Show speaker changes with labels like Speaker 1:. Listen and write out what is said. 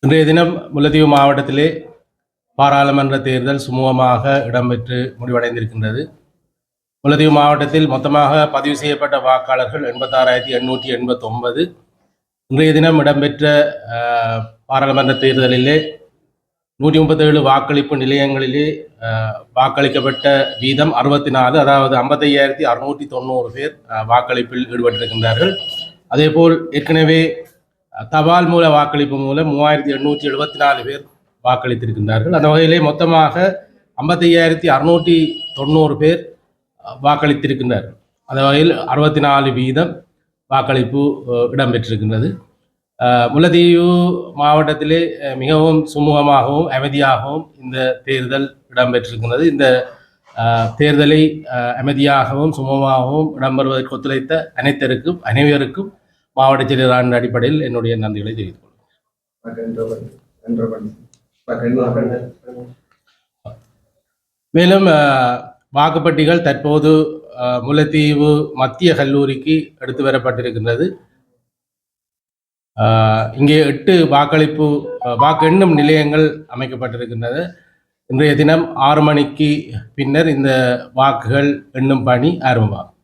Speaker 1: இன்றைய தினம் முல்லைத்தீவு மாவட்டத்திலே பாராளுமன்ற தேர்தல் சுமூகமாக இடம்பெற்று முடிவடைந்திருக்கின்றது. முல்லைத்தீவு மாவட்டத்தில் மொத்தமாக பதிவு செய்யப்பட்ட வாக்காளர்கள் 86,889. இன்றைய தினம் இடம்பெற்ற பாராளுமன்ற தேர்தலிலே 137 வாக்களிப்பு நிலையங்களிலே வாக்களிக்கப்பட்ட வீதம் 64, அதாவது 55,690 பேர் வாக்களிப்பில் ஈடுபட்டிருக்கின்றார்கள். அதேபோல் ஏற்கனவே தபால் மூல வாக்களிப்பு மூலம் 3,874 பேர் வாக்களித்திருக்கின்றார்கள். அந்த வகையிலே மொத்தமாக 55,690 பேர் வாக்களித்திருக்கின்றார்கள். அந்த வகையில் 64% வாக்களிப்பு இடம்பெற்றிருக்கின்றது. முல்லைத்தீவு மாவட்டத்திலே மிகவும் சுமூகமாகவும் அமைதியாகவும் இந்த தேர்தல் இடம்பெற்றிருக்கின்றது. இந்த தேர்தலை அமைதியாகவும் சுமூகமாகவும் இடம்பெறுவதற்கு ஒத்துழைத்த அனைவருக்கும் மாவட்ட செயலாளர் அடிப்படையில் என்னுடைய நன்றிகளை தெரிவித்துக் கொள்கிறேன். மேலும் வாக்குப்பட்டிகள் தற்போது முல்லைத்தீவு மத்திய கல்லூரிக்கு எடுத்து வரப்பட்டிருக்கின்றது. இங்கே 8 வாக்கு எண்ணும் நிலையங்கள் அமைக்கப்பட்டிருக்கின்றது. இன்றைய தினம் 6 மணிக்கு பின்னர் இந்த வாக்குகள் எண்ணும் பணி ஆரம்பமாகும்.